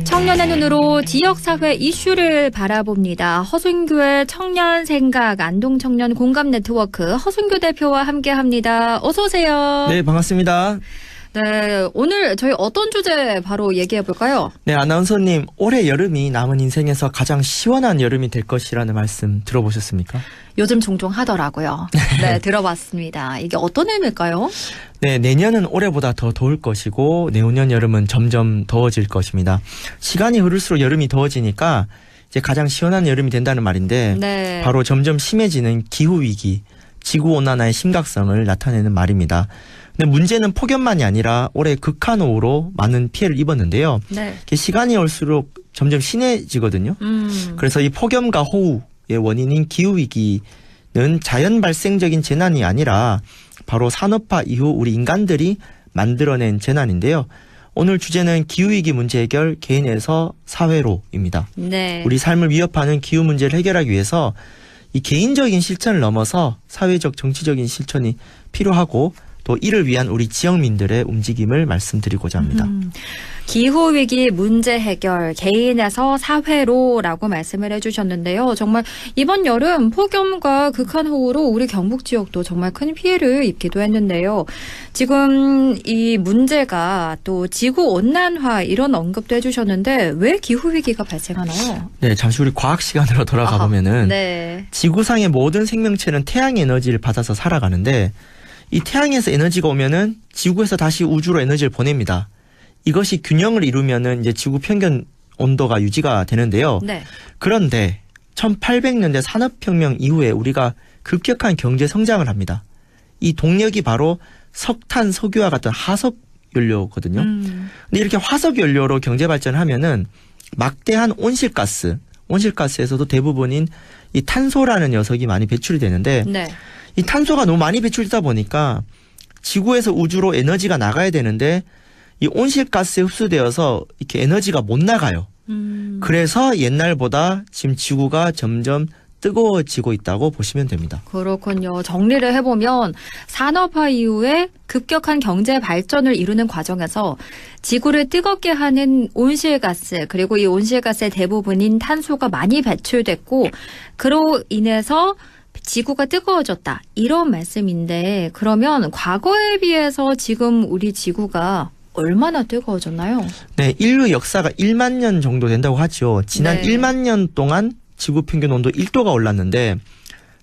청년의 눈으로 지역사회 이슈를 바라봅니다. 허순교의 청년생각 안동청년 공감네트워크 허순교 대표와 함께합니다. 어서 오세요. 네, 반갑습니다. 네, 오늘 저희 어떤 주제 바로 얘기해 볼까요? 네, 아나운서님, 올해 여름이 남은 인생에서 가장 시원한 여름이 될 것이라는 말씀 들어보셨습니까? 요즘 종종 하더라고요. 네, 들어봤습니다. 이게 어떤 의미일까요? 네, 내년은 올해보다 더 더울 것이고 내후년 여름은 점점 더워질 것입니다. 시간이 흐를수록 여름이 더워지니까 이제 가장 시원한 여름이 된다는 말인데 네. 바로 점점 심해지는 기후위기, 지구온난화의 심각성을 나타내는 말입니다. 근데 문제는 폭염만이 아니라 올해 극한호우로 많은 피해를 입었는데요. 네. 시간이 올수록 점점 심해지거든요. 그래서 이 폭염과 호우의 원인인 기후위기는 자연 발생적인 재난이 아니라 바로 산업화 이후 우리 인간들이 만들어낸 재난인데요. 오늘 주제는 기후위기 문제 해결 개인에서 사회로입니다. 네. 우리 삶을 위협하는 기후 문제를 해결하기 위해서 이 개인적인 실천을 넘어서 사회적 정치적인 실천이 필요하고 또 이를 위한 우리 지역민들의 움직임을 말씀드리고자 합니다. 기후위기 문제 해결 개인에서 사회로라고 말씀을 해주셨는데요. 정말 이번 여름 폭염과 극한호우로 우리 경북 지역도 정말 큰 피해를 입기도 했는데요. 지금 이 문제가 또 지구온난화 이런 언급도 해주셨는데 왜 기후위기가 발생하나요? 네, 잠시 우리 과학 시간으로 돌아가 보면은 네. 지구상의 모든 생명체는 태양의 에너지를 받아서 살아가는데 이 태양에서 에너지가 오면은 지구에서 다시 우주로 에너지를 보냅니다. 이것이 균형을 이루면은 이제 지구 평균 온도가 유지가 되는데요. 네. 그런데 1800년대 산업혁명 이후에 우리가 급격한 경제 성장을 합니다. 이 동력이 바로 석탄, 석유와 같은 화석 연료거든요. 근데 이렇게 화석 연료로 경제 발전을 하면은 막대한 온실가스에서도 대부분인 이 탄소라는 녀석이 많이 배출이 되는데 네. 이 탄소가 너무 많이 배출되다 보니까 지구에서 우주로 에너지가 나가야 되는데 이 온실가스에 흡수되어서 이렇게 에너지가 못 나가요. 그래서 옛날보다 지금 지구가 점점 뜨거워지고 있다고 보시면 됩니다. 그렇군요. 정리를 해보면 산업화 이후에 급격한 경제 발전을 이루는 과정에서 지구를 뜨겁게 하는 온실가스 그리고 이 온실가스의 대부분인 탄소가 많이 배출됐고 그로 인해서 지구가 뜨거워졌다. 이런 말씀인데 그러면 과거에 비해서 지금 우리 지구가 얼마나 뜨거워졌나요? 네, 인류 역사가 1만 년 정도 된다고 하죠. 지난 네. 1만 년 동안 지구 평균 온도 1도가 올랐는데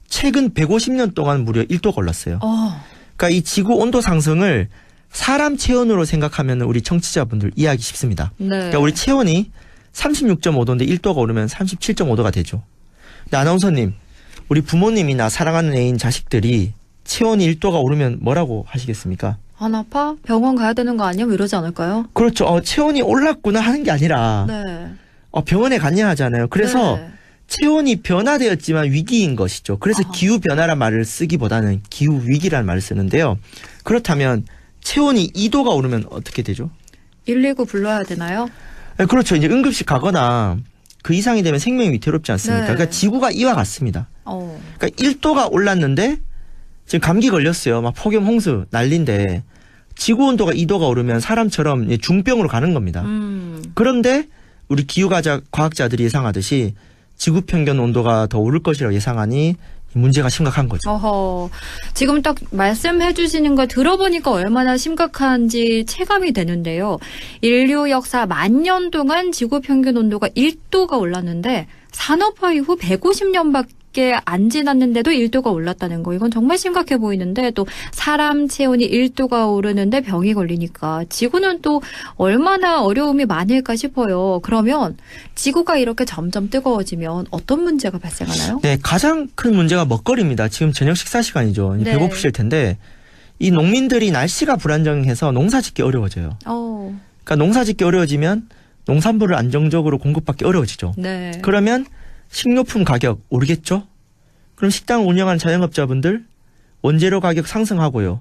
최근 150년 동안 무려 1도가 올랐어요. 그러니까 이 지구 온도 상승을 사람 체온으로 생각하면 우리 청취자분들 이해하기 쉽습니다. 네. 그러니까 우리 체온이 36.5도인데 1도가 오르면 37.5도가 되죠. 근데 아나운서님, 우리 부모님이나 사랑하는 애인 자식들이 체온이 1도가 오르면 뭐라고 하시겠습니까? 안 아파? 병원 가야 되는 거 아니야? 뭐 이러지 않을까요? 그렇죠. 체온이 올랐구나 하는 게 아니라 네. 병원에 갔냐 하잖아요. 그래서 네. 체온이 변화되었지만 위기인 것이죠. 그래서 기후변화란 말을 쓰기보다는 기후위기라는 말을 쓰는데요. 그렇다면 체온이 2도가 오르면 어떻게 되죠? 119 불러야 되나요? 네, 그렇죠. 이제 응급실 가거나 그 이상이 되면 생명이 위태롭지 않습니까? 네. 그러니까 지구가 이와 같습니다. 그러니까 1도가 올랐는데 지금 감기 걸렸어요. 막 폭염 홍수 난리인데 지구 온도가 2도가 오르면 사람처럼 중병으로 가는 겁니다. 그런데 우리 과학자들이 예상하듯이 지구 평균 온도가 더 오를 것이라고 예상하니 문제가 심각한 거죠. 지금 딱 말씀해 주시는 걸 들어보니까 얼마나 심각한지 체감이 되는데요. 인류 역사 10,000년 동안 지구 평균 온도가 1도가 올랐는데 산업화 이후 150년밖에 안 지났는데도 1도가 올랐다는 거. 이건 정말 심각해 보이는데 또 사람 체온이 1도가 오르는데 병이 걸리니까 지구는 또 얼마나 어려움이 많을까 싶어요. 그러면 지구가 이렇게 점점 뜨거워지면 어떤 문제가 발생하나요? 네, 가장 큰 문제가 먹거리입니다. 지금 저녁 식사 시간이죠. 네. 배고프실 텐데 이 농민들이 날씨가 불안정해서 농사 짓기 어려워져요. 그러니까 농사 짓기 어려워지면 농산물을 안정적으로 공급받기 어려워지죠. 네. 그러면 식료품 가격 오르겠죠? 그럼 식당 운영하는 자영업자분들 원재료 가격 상승하고요.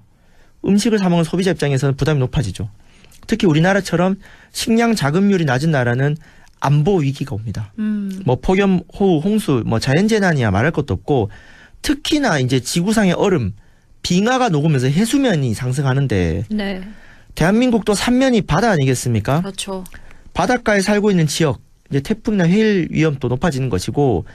음식을 사 먹는 소비자 입장에서는 부담이 높아지죠. 특히 우리나라처럼 식량 자급률이 낮은 나라는 안보 위기가 옵니다. 뭐 폭염, 호우, 홍수, 뭐 자연재난이야 말할 것도 없고 특히나 이제 지구상의 얼음, 빙하가 녹으면서 해수면이 상승하는데 네. 대한민국도 삼면이 바다 아니겠습니까? 그렇죠. 바닷가에 살고 있는 지역, 이제 태풍이나 해일 위험도 높아지는 것이고,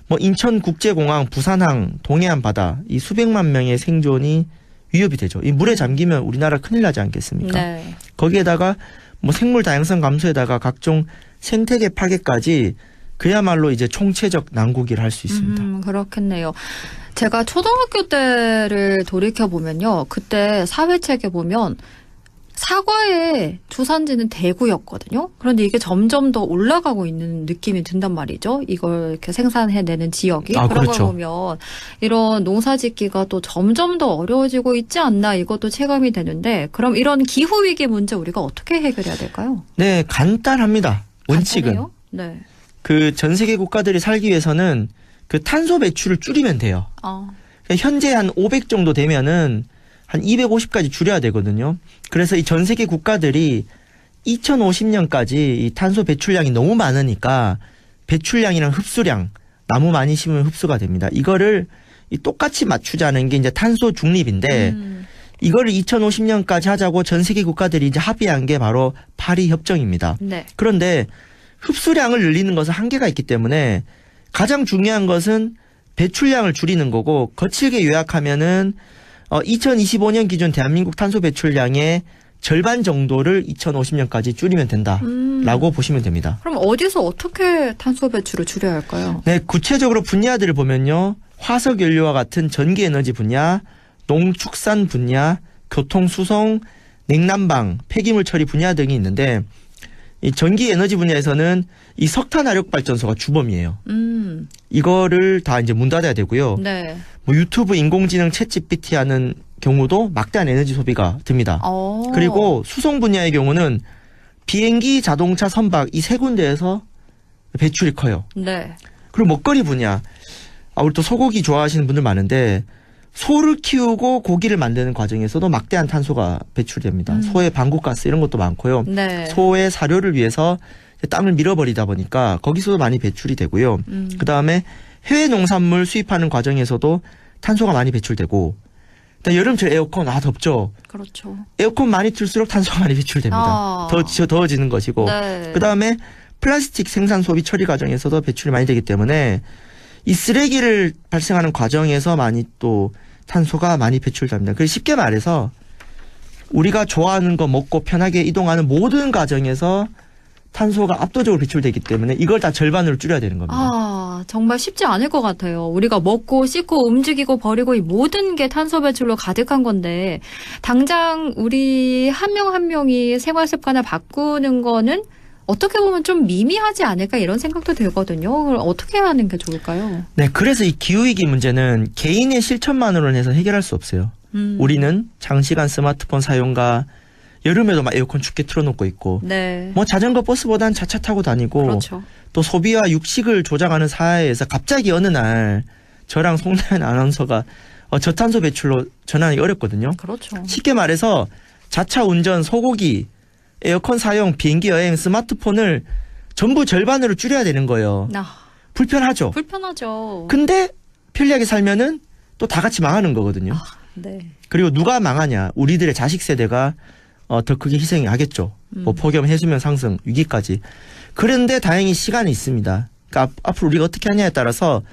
뭐 인천국제공항, 부산항, 동해안 바다 이 수백만 명의 생존이 위협이 되죠. 이 물에 잠기면 우리나라 큰일 나지 않겠습니까? 네. 거기에다가 뭐 생물 다양성 감소에다가 각종 생태계 파괴까지 그야말로 이제 총체적 난국이라 할 수 있습니다. 그렇겠네요. 제가 초등학교 때를 돌이켜보면요. 그때 사회책에 보면 사과의 주산지는 대구였거든요. 그런데 이게 점점 더 올라가고 있는 느낌이 든단 말이죠. 이걸 이렇게 생산해내는 지역이. 그런 그렇죠. 걸 보면 이런 농사짓기가 또 점점 더 어려워지고 있지 않나 이것도 체감이 되는데 그럼 이런 기후위기 문제 우리가 어떻게 해결해야 될까요? 네, 간단합니다. 원칙은. 간단해요? 네. 그 전 세계 국가들이 살기 위해서는 그 탄소 배출을 줄이면 돼요. 현재 한 500 정도 되면은 한 250까지 줄여야 되거든요. 그래서 이 전 세계 국가들이 2050년까지 이 탄소 배출량이 너무 많으니까 배출량이랑 흡수량, 나무 많이 심으면 흡수가 됩니다. 이거를 똑같이 맞추자는 게 이제 탄소 중립인데 이거를 2050년까지 하자고 전 세계 국가들이 이제 합의한 게 바로 파리 협정입니다. 네. 그런데 흡수량을 늘리는 것은 한계가 있기 때문에 가장 중요한 것은 배출량을 줄이는 거고 거칠게 요약하면은 2025년 기준 대한민국 탄소 배출량의 절반 정도를 2050년까지 줄이면 된다라고 보시면 됩니다. 그럼 어디서 어떻게 탄소 배출을 줄여야 할까요? 네, 구체적으로 분야들을 보면요. 화석 연료와 같은 전기 에너지 분야, 농축산 분야, 교통 수송, 냉난방, 폐기물 처리 분야 등이 있는데 이 전기 에너지 분야에서는 이 석탄 화력 발전소가 주범이에요. 이거를 다 이제 문 닫아야 되고요. 네. 뭐 유튜브 인공지능 챗GPT 하는 경우도 막대한 에너지 소비가 듭니다. 그리고 수송 분야의 경우는 비행기, 자동차, 선박 이 세 군데에서 배출이 커요. 네. 그리고 먹거리 분야. 우리 또 소고기 좋아하시는 분들 많은데 소를 키우고 고기를 만드는 과정에서도 막대한 탄소가 배출됩니다. 소의 방구가스 이런 것도 많고요. 네. 소의 사료를 위해서 땅을 밀어버리다 보니까 거기서도 많이 배출이 되고요. 그다음에 해외 농산물 수입하는 과정에서도 탄소가 많이 배출되고 여름철 에어컨 덥죠. 그렇죠. 에어컨 많이 틀수록 탄소가 많이 배출됩니다. 더워지는 것이고. 네. 그다음에 플라스틱 생산 소비 처리 과정에서도 배출이 많이 되기 때문에 이 쓰레기를 발생하는 과정에서 많이 또 탄소가 많이 배출됩니다. 그래서 쉽게 말해서 우리가 좋아하는 거 먹고 편하게 이동하는 모든 과정에서 탄소가 압도적으로 배출되기 때문에 이걸 다 절반으로 줄여야 되는 겁니다. 정말 쉽지 않을 것 같아요. 우리가 먹고 씻고 움직이고 버리고 이 모든 게 탄소 배출로 가득한 건데 당장 우리 한 명 한 명이 생활 습관을 바꾸는 거는 어떻게 보면 좀 미미하지 않을까 이런 생각도 들거든요. 그럼 어떻게 하는 게 좋을까요? 네, 그래서 이 기후위기 문제는 개인의 실천만으로는 해서 해결할 수 없어요. 우리는 장시간 스마트폰 사용과 여름에도 막 에어컨 춥게 틀어놓고 있고 네. 뭐 자전거 버스보단 자차 타고 다니고 그렇죠. 또 소비와 육식을 조작하는 사회에서 갑자기 어느 날 저랑 송나연 아나운서가 저탄소 배출로 전환하기 어렵거든요. 그렇죠. 쉽게 말해서 자차 운전, 소고기, 에어컨 사용, 비행기 여행, 스마트폰을 전부 절반으로 줄여야 되는 거예요. 불편하죠. 불편하죠. 근데 편리하게 살면은 또 다 같이 망하는 거거든요. 네. 그리고 누가 망하냐? 우리들의 자식 세대가 더 크게 희생이 하겠죠. 뭐 폭염, 해수면 상승, 위기까지. 그런데 다행히 시간이 있습니다. 그러니까 앞으로 우리가 어떻게 하냐에 따라서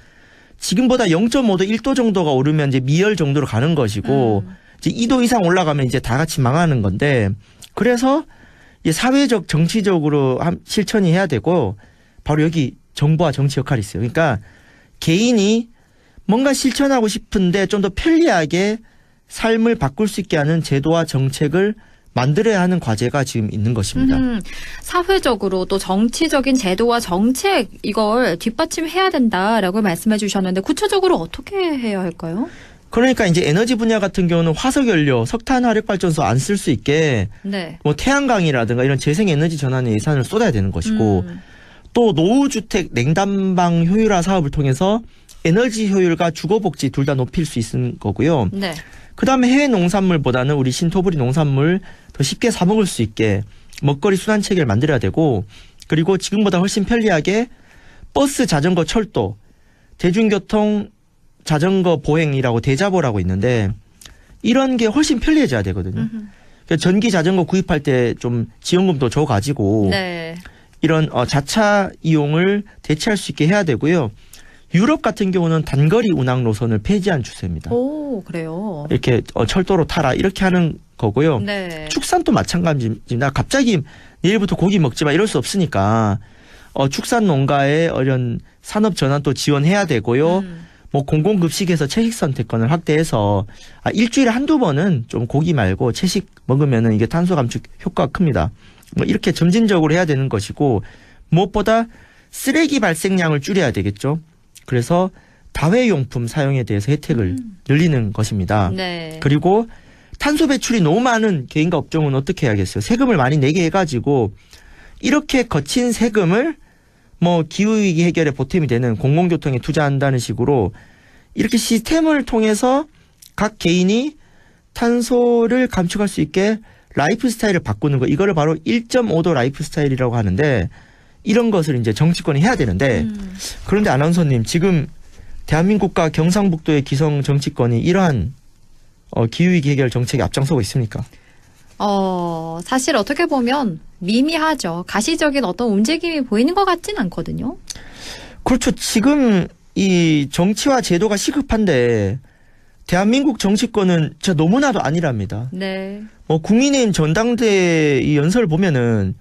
지금보다 0.5도, 1도 정도가 오르면 이제 미열 정도로 가는 것이고 이제 2도 이상 올라가면 이제 다 같이 망하는 건데 그래서 사회적, 정치적으로 실천이 해야 되고 바로 여기 정부와 정치 역할이 있어요. 그러니까 개인이 뭔가 실천하고 싶은데 좀 더 편리하게 삶을 바꿀 수 있게 하는 제도와 정책을 만들어야 하는 과제가 지금 있는 것입니다. 사회적으로 또 정치적인 제도와 정책 이걸 뒷받침해야 된다라고 말씀해 주셨는데 구체적으로 어떻게 해야 할까요? 그러니까 이제 에너지 분야 같은 경우는 화석연료, 석탄 화력 발전소 안 쓸 수 있게 네. 뭐 태양광이라든가 이런 재생에너지 전환에 예산을 쏟아야 되는 것이고 또 노후주택 냉난방 효율화 사업을 통해서 에너지 효율과 주거복지 둘 다 높일 수 있는 거고요. 네. 그다음에 해외 농산물보다는 우리 신토부리 농산물 더 쉽게 사 먹을 수 있게 먹거리 순환 체계를 만들어야 되고 그리고 지금보다 훨씬 편리하게 버스, 자전거, 철도, 대중교통 자전거 보행이라고 대자보라고 있는데 이런 게 훨씬 편리해져야 되거든요. 그러니까 전기 자전거 구입할 때 좀 지원금도 줘가지고 네. 이런 자차 이용을 대체할 수 있게 해야 되고요. 유럽 같은 경우는 단거리 운항 노선을 폐지한 추세입니다. 오, 그래요. 이렇게 철도로 타라 이렇게 하는 거고요. 네. 축산도 마찬가지입니다. 갑자기 내일부터 고기 먹지 마 이럴 수 없으니까 축산 농가의 이런 산업 전환도 지원해야 되고요. 뭐 공공급식에서 채식 선택권을 확대해서 일주일에 한두 번은 좀 고기 말고 채식 먹으면은 이게 탄소 감축 효과가 큽니다. 뭐 이렇게 점진적으로 해야 되는 것이고 무엇보다 쓰레기 발생량을 줄여야 되겠죠. 그래서 다회용품 사용에 대해서 혜택을 늘리는 것입니다. 네. 그리고 탄소 배출이 너무 많은 개인과 업종은 어떻게 해야겠어요? 세금을 많이 내게 해가지고 이렇게 거친 세금을 뭐 기후위기 해결에 보탬이 되는 공공교통에 투자한다는 식으로 이렇게 시스템을 통해서 각 개인이 탄소를 감축할 수 있게 라이프 스타일을 바꾸는 거, 이거를 바로 1.5도 라이프 스타일이라고 하는데 이런 것을 이제 정치권이 해야 되는데 그런데 아나운서님 지금 대한민국과 경상북도의 기성 정치권이 이러한 기후위기 해결 정책에 앞장서고 있습니까? 사실 어떻게 보면 미미하죠. 가시적인 어떤 움직임이 보이는 것 같진 않거든요. 그렇죠. 지금 이 정치와 제도가 시급한데 대한민국 정치권은 진짜 너무나도 아니랍니다. 네. 국민의힘 전당대회 이 연설을 보면은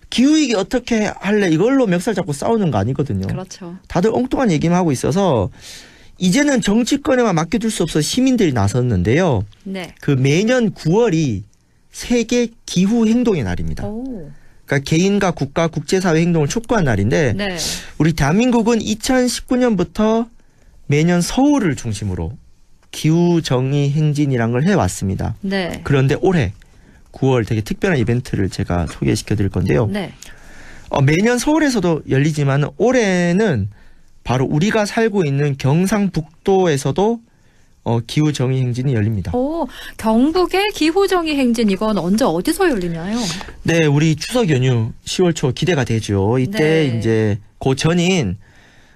기후위기 어떻게 할래 이걸로 멱살 잡고 싸우는 거 아니거든요. 그렇죠. 다들 엉뚱한 얘기만 하고 있어서 이제는 정치권에만 맡겨둘 수 없어 시민들이 나섰는데요. 네. 그 매년 9월이 세계 기후 행동의 날입니다. 오. 그러니까 개인과 국가, 국제사회 행동을 촉구한 날인데 네. 우리 대한민국은 2019년부터 매년 서울을 중심으로 기후 정의 행진이란 걸 해왔습니다. 네. 그런데 올해 9월 되게 특별한 이벤트를 제가 소개시켜 드릴 건데요. 네. 매년 서울에서도 열리지만 올해는 바로 우리가 살고 있는 경상북도에서도 기후 정의 행진이 열립니다. 오, 경북의 기후정의 행진 이건 언제 어디서 열리나요? 네, 우리 추석 연휴 10월 초 기대가 되죠. 이때 네. 이제 그 전인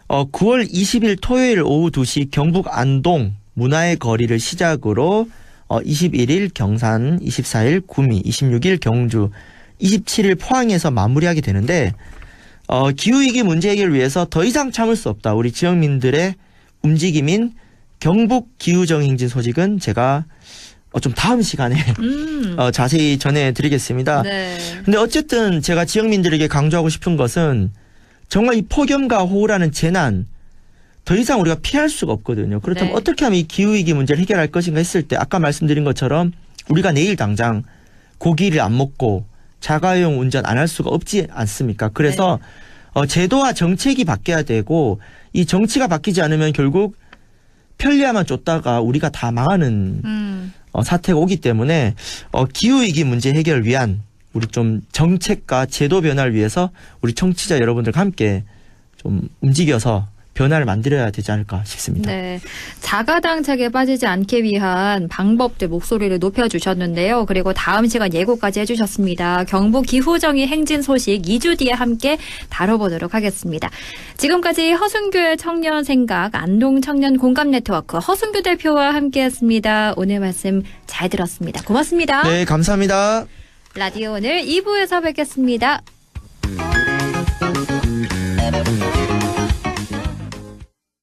9월 20일 토요일 오후 2시 경북 안동 문화의 거리를 시작으로 21일 경산, 24일 구미, 26일 경주, 27일 포항에서 마무리하게 되는데 기후위기 문제 해결을 위해서 더 이상 참을 수 없다. 우리 지역민들의 움직임인 경북 기후정행진 소식은 제가 좀 다음 시간에 자세히 전해드리겠습니다. 네. 근데 어쨌든 제가 지역민들에게 강조하고 싶은 것은 정말 이 폭염과 호우라는 재난 더 이상 우리가 피할 수가 없거든요. 그렇다면 네. 어떻게 하면 이 기후위기 문제를 해결할 것인가 했을 때 아까 말씀드린 것처럼 우리가 내일 당장 고기를 안 먹고 자가용 운전 안 할 수가 없지 않습니까? 그래서 제도와 정책이 바뀌어야 되고 이 정치가 바뀌지 않으면 결국 편리함만 쫓다가 우리가 다 망하는 사태가 오기 때문에 기후위기 문제 해결을 위한 우리 좀 정책과 제도 변화를 위해서 우리 청취자 여러분들과 함께 좀 움직여서 변화를 만들어야 되지 않을까 싶습니다. 네. 자가당착에 빠지지 않기 위한 방법들 목소리를 높여주셨는데요. 그리고 다음 시간 예고까지 해주셨습니다. 경북 기후정의 행진 소식 2주 뒤에 함께 다뤄보도록 하겠습니다. 지금까지 허순규의 청년 생각 안동 청년 공감 네트워크 허순규 대표와 함께했습니다. 오늘 말씀 잘 들었습니다. 고맙습니다. 네, 감사합니다. 라디오 오늘 2부에서 뵙겠습니다.